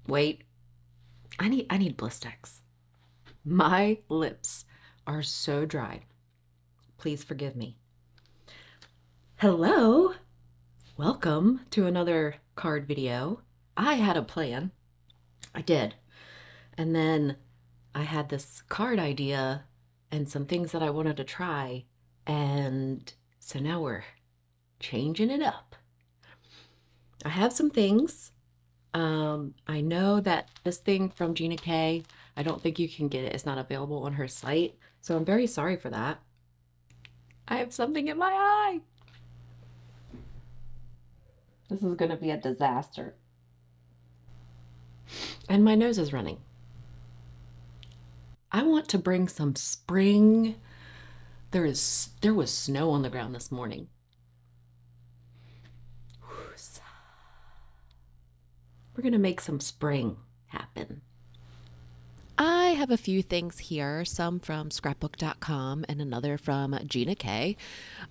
Wait, I need Blistex. My lips are so dry. Please forgive me. Hello. Welcome to another card video. I had a plan. I did. And then I had this card idea and some things that I wanted to try. And so now we're changing it up. I have some things. I know that this thing from Gina K, I don't think you can get it. It's not available on her site. So I'm very sorry for that. I have something in my eye. This is going to be a disaster. And my nose is running. I want to bring some spring. There was snow on the ground this morning. We're going to make some spring happen. I have a few things here, some from scrapbook.com and another from Gina K.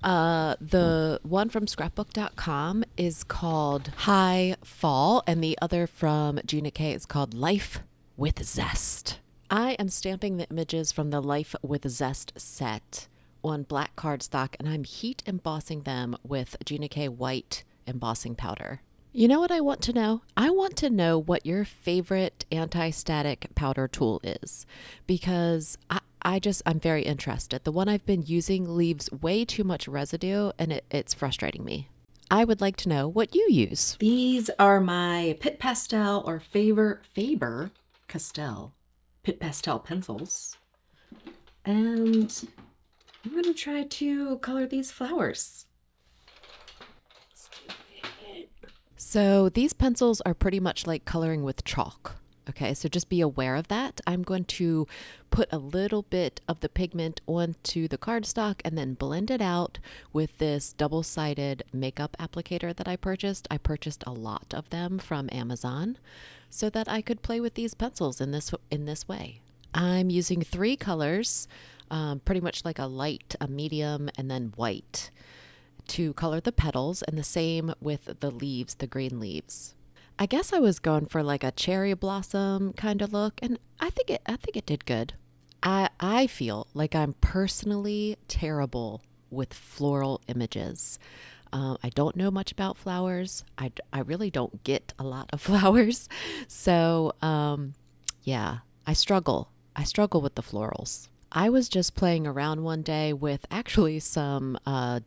The one from scrapbook.com is called High Fall, and the other from Gina K is called Life with Zest. I am stamping the images from the Life with Zest set on black cardstock, and I'm heat embossing them with Gina K white embossing powder. You know what I want to know? I want to know what your favorite anti-static powder tool is, because I'm very interested. The one I've been using leaves way too much residue, and it's frustrating me. I would like to know what you use. These are my Pit Pastel or Faber-Castell Pit Pastel pencils. And I'm going to try to color these flowers. So these pencils are pretty much like coloring with chalk. Okay, so just be aware of that. I'm going to put a little bit of the pigment onto the cardstock and then blend it out with this double-sided makeup applicator that I purchased. I purchased a lot of them from Amazon so that I could play with these pencils in this way. I'm using 3 colors, pretty much like a light, a medium, and then white, to color the petals, and the same with the leaves, the green leaves. I guess I was going for like a cherry blossom kind of look, and I think it did good. I feel like I'm personally terrible with floral images. I don't know much about flowers. I really don't get a lot of flowers. So yeah, I struggle with the florals. I was just playing around one day with actually some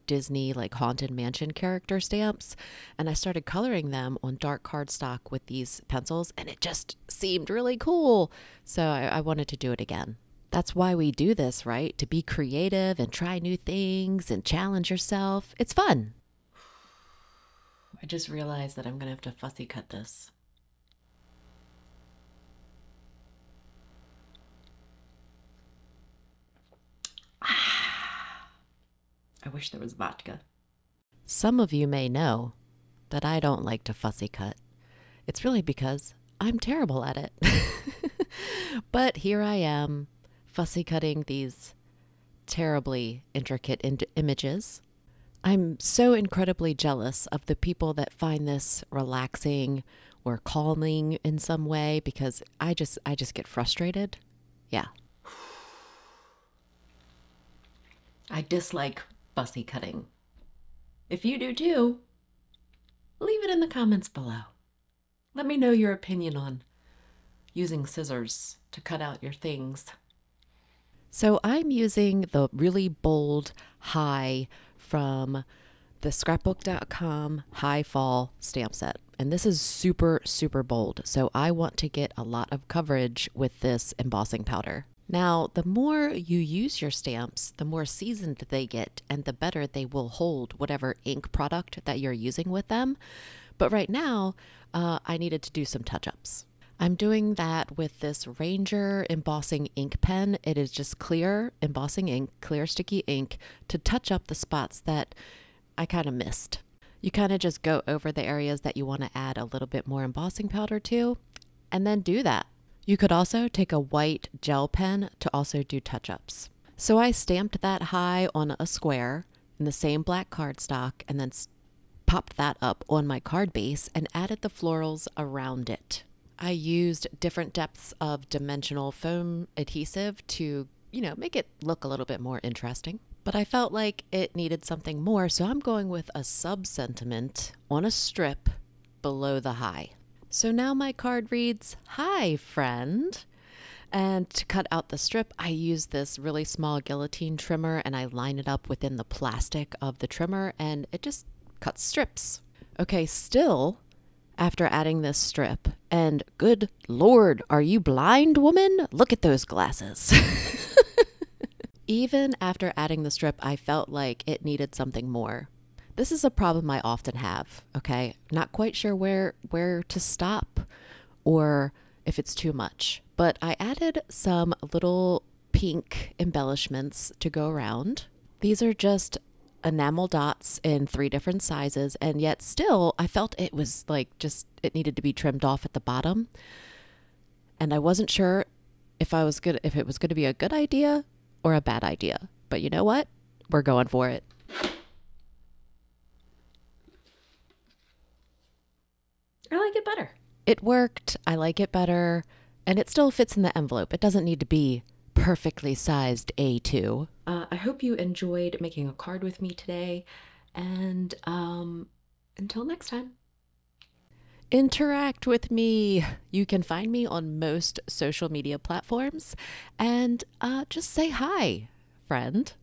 Disney like Haunted Mansion character stamps, and I started coloring them on dark cardstock with these pencils, and it just seemed really cool. So I wanted to do it again. That's why we do this, right? To be creative and try new things and challenge yourself. It's fun. I just realized that I'm going to have to fussy cut this. I wish there was vodka. Some of you may know that I don't like to fussy cut. It's really because I'm terrible at it. But here I am, fussy cutting these terribly intricate images. I'm so incredibly jealous of the people that find this relaxing or calming in some way, because I just get frustrated. Yeah. I dislike fussy cutting. If you do too, leave it in the comments below. Let me know your opinion on using scissors to cut out your things. So I'm using the really bold high from the scrapbook.com High Fall stamp set. And this is super, super bold. So I want to get a lot of coverage with this embossing powder. Now, the more you use your stamps, the more seasoned they get, and the better they will hold whatever ink product that you're using with them. But right now, I needed to do some touch-ups. I'm doing that with this Ranger embossing ink pen. It is just clear embossing ink, clear sticky ink, to touch up the spots that I kind of missed. You kind of just go over the areas that you want to add a little bit more embossing powder to, and then do that. You could also take a white gel pen to also do touch-ups. So I stamped that high on a square in the same black cardstock, and then popped that up on my card base and added the florals around it. I used different depths of dimensional foam adhesive to, make it look a little bit more interesting. But I felt like it needed something more, so I'm going with a sub-sentiment on a strip below the hi. So now my card reads, "Hi, friend." And to cut out the strip, I use this really small guillotine trimmer and I line it up within the plastic of the trimmer and it just cuts strips. Okay, still, after adding this strip, and good Lord, are you blind, woman? Look at those glasses. Even after adding the strip, I felt like it needed something more. This is a problem I often have, okay? Not quite sure where to stop or if it's too much. But I added some little pink embellishments to go around. These are just enamel dots in 3 different sizes, and yet still I felt it was it needed to be trimmed off at the bottom. And I wasn't sure if it was going to be a good idea or a bad idea. But you know what? We're going for it. I like it better. It worked. I like it better. And it still fits in the envelope. It doesn't need to be perfectly sized A2. I hope you enjoyed making a card with me today. And until next time. Interact with me. You can find me on most social media platforms. And just say hi, friend.